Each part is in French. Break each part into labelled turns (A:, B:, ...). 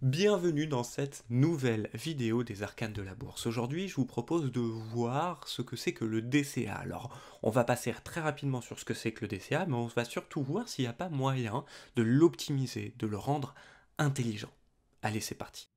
A: Bienvenue dans cette nouvelle vidéo des arcanes de la bourse. Aujourd'hui, je vous propose de voir ce que c'est que le DCA. Alors, on va passer très rapidement sur ce que c'est que le DCA, mais on va surtout voir s'il n'y a pas moyen de l'optimiser, de le rendre intelligent. Allez, c'est parti.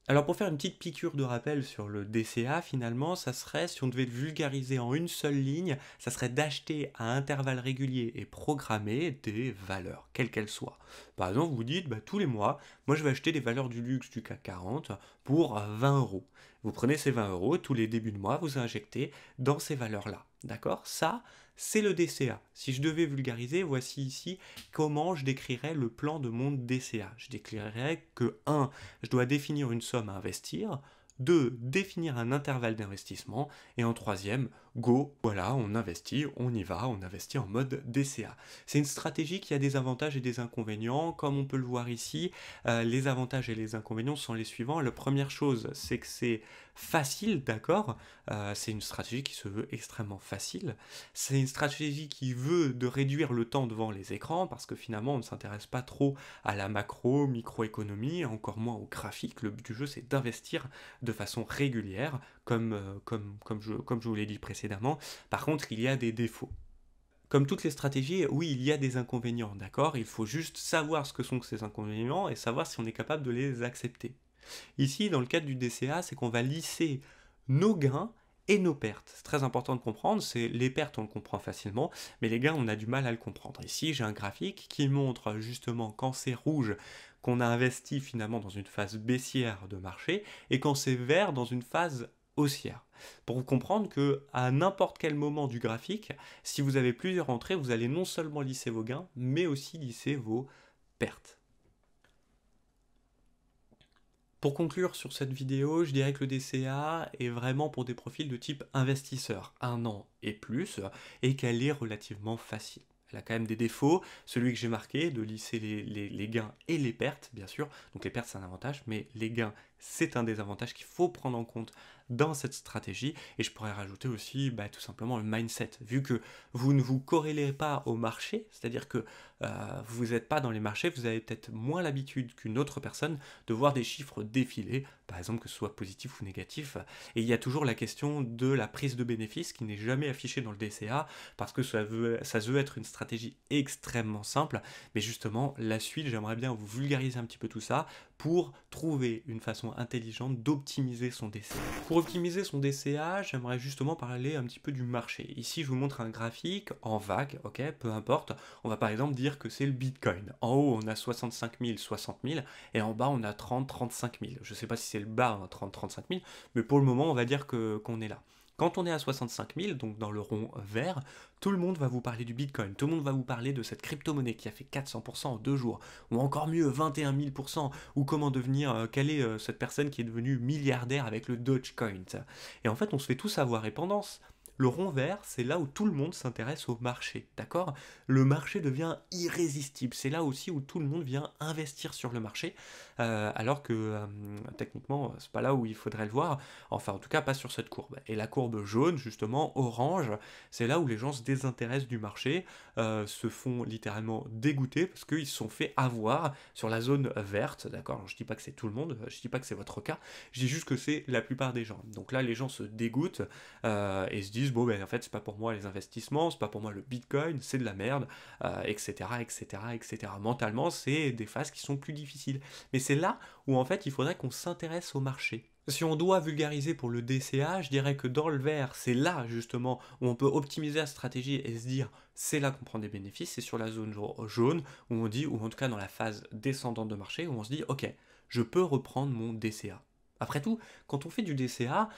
A: Alors pour faire une petite piqûre de rappel sur le DCA, finalement, ça serait, si on devait le vulgariser en une seule ligne, ça serait d'acheter à intervalles réguliers et programmés des valeurs, quelles qu'elles soient. Par exemple, vous dites, tous les mois, moi je vais acheter des valeurs du luxe du CAC 40 pour 20 euros. Vous prenez ces 20 euros, tous les débuts de mois, vous injectez dans ces valeurs-là. D'accord? Ça, c'est le DCA. Si je devais vulgariser, voici ici comment je décrirais le plan de mon DCA. Je décrirais que 1, je dois définir une somme à investir, 2, définir un intervalle d'investissement, et en troisième, go, voilà, on investit, on y va, on investit en mode DCA. C'est une stratégie qui a des avantages et des inconvénients, comme on peut le voir ici, les avantages et les inconvénients sont les suivants. La première chose, c'est que c'est facile, d'accord, c'est une stratégie qui se veut extrêmement facile, c'est une stratégie qui veut de réduire le temps devant les écrans, parce que finalement on ne s'intéresse pas trop à la macro, microéconomie, encore moins au graphique. Le but du jeu, c'est d'investir de façon régulière, comme je vous l'ai dit précédemment. Par contre, il y a des défauts. Comme toutes les stratégies, oui, il y a des inconvénients, d'accord? Il faut juste savoir ce que sont ces inconvénients et savoir si on est capable de les accepter. Ici, dans le cadre du DCA, c'est qu'on va lisser nos gains et nos pertes. C'est très important de comprendre, c'est les pertes on le comprend facilement, mais les gains on a du mal à le comprendre. Ici j'ai un graphique qui montre justement quand c'est rouge qu'on a investi finalement dans une phase baissière de marché et quand c'est vert dans une phase haussière. Pour vous comprendre que à n'importe quel moment du graphique, si vous avez plusieurs entrées, vous allez non seulement lisser vos gains, mais aussi lisser vos pertes. Pour conclure sur cette vidéo, je dirais que le DCA est vraiment pour des profils de type investisseur, 1 an et plus, et qu'elle est relativement facile. Elle a quand même des défauts, celui que j'ai marqué, de lisser les gains et les pertes, bien sûr. Donc les pertes, c'est un avantage, mais les gains, c'est un désavantage qu'il faut prendre en compte dans cette stratégie. Et je pourrais rajouter aussi tout simplement le mindset. Vu que vous ne vous corrélez pas au marché, c'est-à-dire que vous n'êtes pas dans les marchés, vous avez peut-être moins l'habitude qu'une autre personne de voir des chiffres défiler, par exemple que ce soit positif ou négatif. Et il y a toujours la question de la prise de bénéfice qui n'est jamais affichée dans le DCA, parce que ça se veut être une stratégie extrêmement simple. Mais justement, la suite, j'aimerais bien vous vulgariser un petit peu tout ça pour trouver une façon intelligente d'optimiser son DCA. Pour optimiser son DCA, j'aimerais justement parler un petit peu du marché. Ici, je vous montre un graphique en vague, ok, peu importe. On va par exemple dire que c'est le Bitcoin. En haut, on a 65 000, 60 000, et en bas, on a 30, 35 000. Je ne sais pas si c'est le bas, 30, 35 000, mais pour le moment, on va dire qu'on est là. Quand on est à 65 000, donc dans le rond vert, tout le monde va vous parler du Bitcoin, tout le monde va vous parler de cette crypto-monnaie qui a fait 400% en 2 jours, ou encore mieux 21 000%, ou comment devenir, quelle est cette personne qui est devenue milliardaire avec le Dogecoin. Et en fait, on se fait tout savoir, et pendant le rond vert, c'est là où tout le monde s'intéresse au marché, d'accord? Le marché devient irrésistible, c'est là aussi où tout le monde vient investir sur le marché, alors que techniquement, c'est pas là où il faudrait le voir, enfin en tout cas pas sur cette courbe. Et la courbe jaune, justement, orange, c'est là où les gens se désintéressent du marché, se font littéralement dégoûter parce qu'ils se sont fait avoir sur la zone verte, d'accord? Je dis pas que c'est tout le monde, je dis pas que c'est votre cas, je dis juste que c'est la plupart des gens. Donc là, les gens se dégoûtent et se disent bon en fait c'est pas pour moi les investissements, c'est pas pour moi le Bitcoin, c'est de la merde, etc., etc., etc. Mentalement, c'est des phases qui sont plus difficiles. Mais c'est là où en fait il faudrait qu'on s'intéresse au marché. Si on doit vulgariser pour le DCA, je dirais que dans le vert, c'est là justement où on peut optimiser la stratégie et se dire c'est là qu'on prend des bénéfices, c'est sur la zone jaune où on dit, ou en tout cas dans la phase descendante de marché, où on se dit ok, je peux reprendre mon DCA. Après tout, quand on fait du DCA,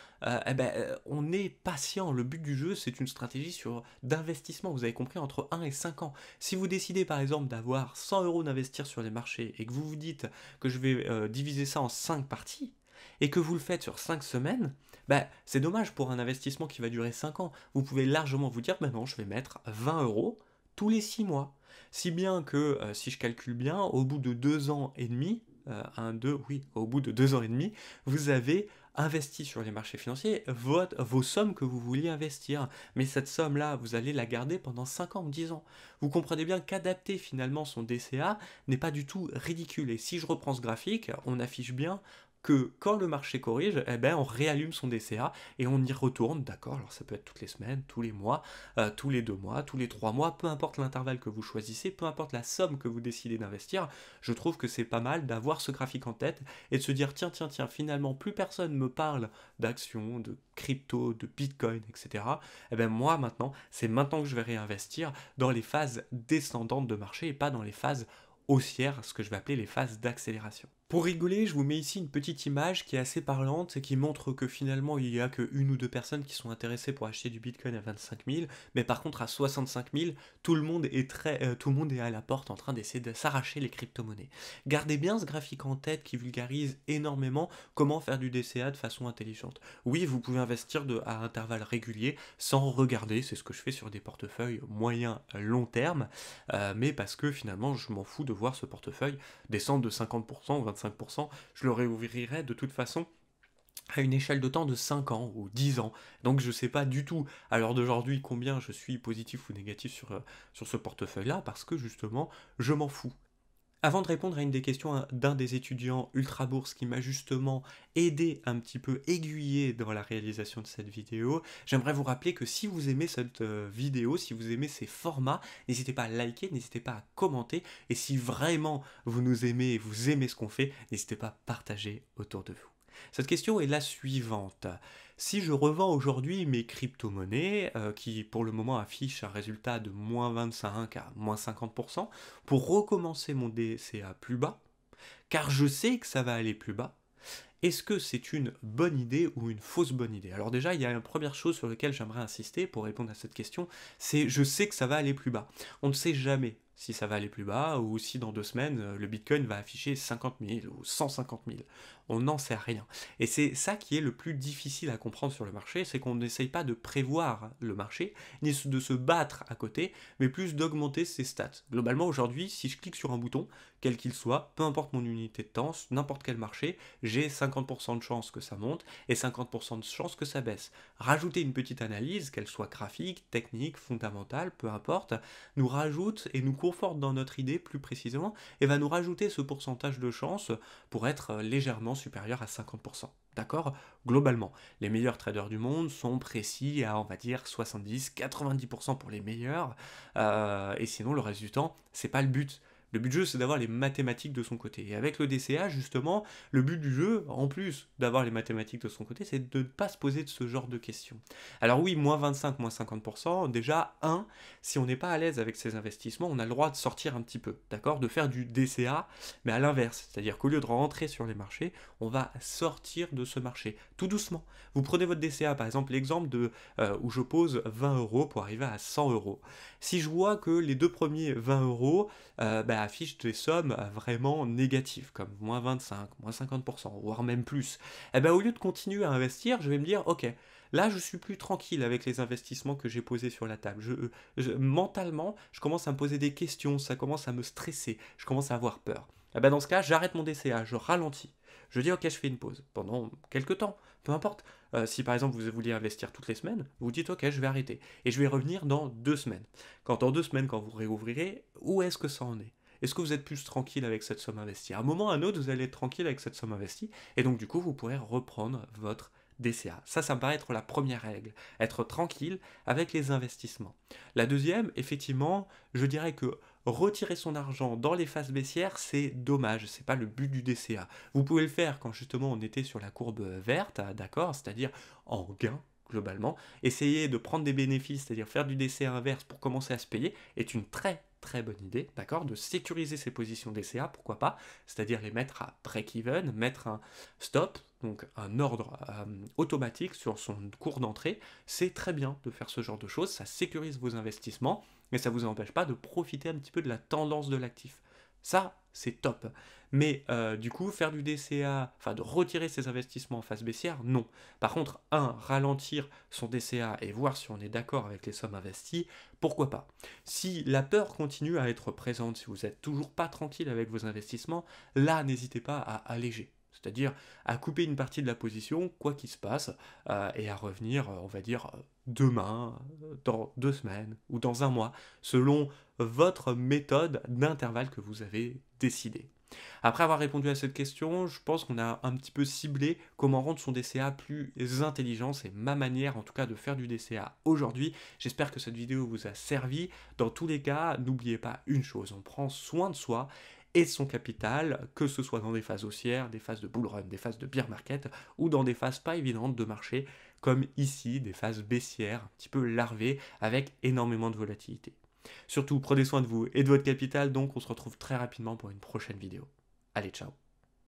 A: on est patient. Le but du jeu, c'est une stratégie d'investissement, vous avez compris, entre 1 et 5 ans. Si vous décidez par exemple d'avoir 100 euros d'investir sur les marchés et que vous vous dites que je vais diviser ça en 5 parties, et que vous le faites sur 5 semaines, c'est dommage pour un investissement qui va durer 5 ans. Vous pouvez largement vous dire, non, je vais mettre 20 euros tous les 6 mois. Si bien que, si je calcule bien, au bout de 2 ans et demi, oui, au bout de 2 ans et demi, vous avez investi sur les marchés financiers vos sommes que vous vouliez investir. Mais cette somme-là, vous allez la garder pendant 5 ans ou 10 ans. Vous comprenez bien qu'adapter finalement son DCA n'est pas du tout ridicule. Et si je reprends ce graphique, on affiche bien que quand le marché corrige, eh ben, on réallume son DCA et on y retourne, d'accord? Alors ça peut être toutes les semaines, tous les mois, tous les 2 mois, tous les 3 mois, peu importe l'intervalle que vous choisissez, peu importe la somme que vous décidez d'investir, je trouve que c'est pas mal d'avoir ce graphique en tête et de se dire tiens, tiens, tiens, finalement, plus personne me parle d'actions, de crypto, de bitcoin, etc. Eh ben moi maintenant, c'est maintenant que je vais réinvestir dans les phases descendantes de marché et pas dans les phases haussières, ce que je vais appeler les phases d'accélération. Pour rigoler, je vous mets ici une petite image qui est assez parlante et qui montre que finalement il n'y a que une ou deux personnes qui sont intéressées pour acheter du Bitcoin à 25 000, mais par contre à 65 000, tout le monde est à la porte en train d'essayer de s'arracher les crypto-monnaies. Gardez bien ce graphique en tête qui vulgarise énormément comment faire du DCA de façon intelligente. Oui, vous pouvez investir à intervalles réguliers sans regarder, c'est ce que je fais sur des portefeuilles moyen long terme, mais parce que finalement je m'en fous de voir ce portefeuille descendre de 50% ou 25%, je le réouvrirai de toute façon à une échelle de temps de 5 ans ou 10 ans. Donc je ne sais pas du tout à l'heure d'aujourd'hui combien je suis positif ou négatif sur ce portefeuille-là, parce que justement, je m'en fous. Avant de répondre à une des questions d'un des étudiants Ultra Bourse qui m'a justement aidé un petit peu aiguillé dans la réalisation de cette vidéo, j'aimerais vous rappeler que si vous aimez cette vidéo, si vous aimez ces formats, n'hésitez pas à liker, n'hésitez pas à commenter, et si vraiment vous nous aimez et vous aimez ce qu'on fait, n'hésitez pas à partager autour de vous. Cette question est la suivante. Si je revends aujourd'hui mes crypto-monnaies, qui pour le moment affichent un résultat de moins 25 à moins 50%, pour recommencer mon DCA plus bas, car je sais que ça va aller plus bas, est-ce que c'est une bonne idée ou une fausse bonne idée? Alors déjà, il y a une première chose sur laquelle j'aimerais insister pour répondre à cette question, c'est je sais que ça va aller plus bas. On ne sait jamais si ça va aller plus bas ou si dans 2 semaines, le Bitcoin va afficher 50 000 ou 150 000. On n'en sait rien. Et c'est ça qui est le plus difficile à comprendre sur le marché, c'est qu'on n'essaye pas de prévoir le marché, ni de se battre à côté, mais plus d'augmenter ses stats. Globalement, aujourd'hui, si je clique sur un bouton, quel qu'il soit, peu importe mon unité de temps, n'importe quel marché, j'ai 50% de chance que ça monte et 50% de chance que ça baisse. Rajouter une petite analyse, qu'elle soit graphique, technique, fondamentale, peu importe, nous rajoute et nous conforte dans notre idée plus précisément et va nous rajouter ce pourcentage de chance pour être légèrement supérieur à 50%. D'accord? Globalement, les meilleurs traders du monde sont précis à, on va dire, 70-90% pour les meilleurs, et sinon le reste du temps, c'est pas le but. Le but du jeu, c'est d'avoir les mathématiques de son côté. Et avec le DCA, justement, le but du jeu, en plus d'avoir les mathématiques de son côté, c'est de ne pas se poser de ce genre de questions. Alors oui, moins 25, moins 50%, déjà, si on n'est pas à l'aise avec ces investissements, on a le droit de sortir un petit peu, d'accord? De faire du DCA, mais à l'inverse. C'est-à-dire qu'au lieu de rentrer sur les marchés, on va sortir de ce marché, tout doucement. Vous prenez votre DCA, par exemple, l'exemple où je pose 20 euros pour arriver à 100 euros. Si je vois que les 2 premiers 20 euros affichent des sommes vraiment négatives, comme moins 25, moins 50%, voire même plus, au lieu de continuer à investir, je vais me dire, ok, là je suis plus tranquille avec les investissements que j'ai posés sur la table. Mentalement, je commence à me poser des questions, ça commence à me stresser, je commence à avoir peur. Dans ce cas, j'arrête mon DCA, je ralentis. Je dis ok, je fais une pause pendant quelques temps, peu importe. Si par exemple vous vouliez investir toutes les semaines, vous dites ok, je vais arrêter. Et je vais revenir dans 2 semaines. Quand dans 2 semaines, quand vous réouvrirez, où est-ce que ça en est? Est-ce que vous êtes plus tranquille avec cette somme investie? À un moment ou à un autre, vous allez être tranquille avec cette somme investie, et donc du coup, vous pourrez reprendre votre DCA. Ça me paraît être la première règle. Être tranquille avec les investissements. La deuxième, effectivement, je dirais que retirer son argent dans les phases baissières, c'est dommage, c'est pas le but du DCA. Vous pouvez le faire quand justement on était sur la courbe verte, d'accord, c'est-à-dire en gain globalement. Essayer de prendre des bénéfices, c'est-à-dire faire du DCA inverse pour commencer à se payer, est une très très bonne idée, d'accord, de sécuriser ses positions DCA, pourquoi pas, c'est-à-dire les mettre à break-even, mettre un stop, donc un ordre automatique sur son cours d'entrée, c'est très bien de faire ce genre de choses, ça sécurise vos investissements, mais ça ne vous empêche pas de profiter un petit peu de la tendance de l'actif. Ça, c'est top. Mais du coup, faire du DCA, enfin de retirer ses investissements en phase baissière, non. Par contre, ralentir son DCA et voir si on est d'accord avec les sommes investies, pourquoi pas. Si la peur continue à être présente, si vous n'êtes toujours pas tranquille avec vos investissements, là, n'hésitez pas à alléger. C'est-à-dire à couper une partie de la position, quoi qu'il se passe, et à revenir, on va dire, demain, dans 2 semaines ou dans un mois, selon votre méthode d'intervalle que vous avez décidé. Après avoir répondu à cette question, je pense qu'on a un petit peu ciblé comment rendre son DCA plus intelligent. C'est ma manière en tout cas de faire du DCA aujourd'hui. J'espère que cette vidéo vous a servi. Dans tous les cas, n'oubliez pas une chose, on prend soin de soi et de son capital, que ce soit dans des phases haussières, des phases de bull run, des phases de bear market ou dans des phases pas évidentes de marché comme ici, des phases baissières, un petit peu larvées avec énormément de volatilité. Surtout, prenez soin de vous et de votre capital, donc on se retrouve très rapidement pour une prochaine vidéo. Allez, ciao!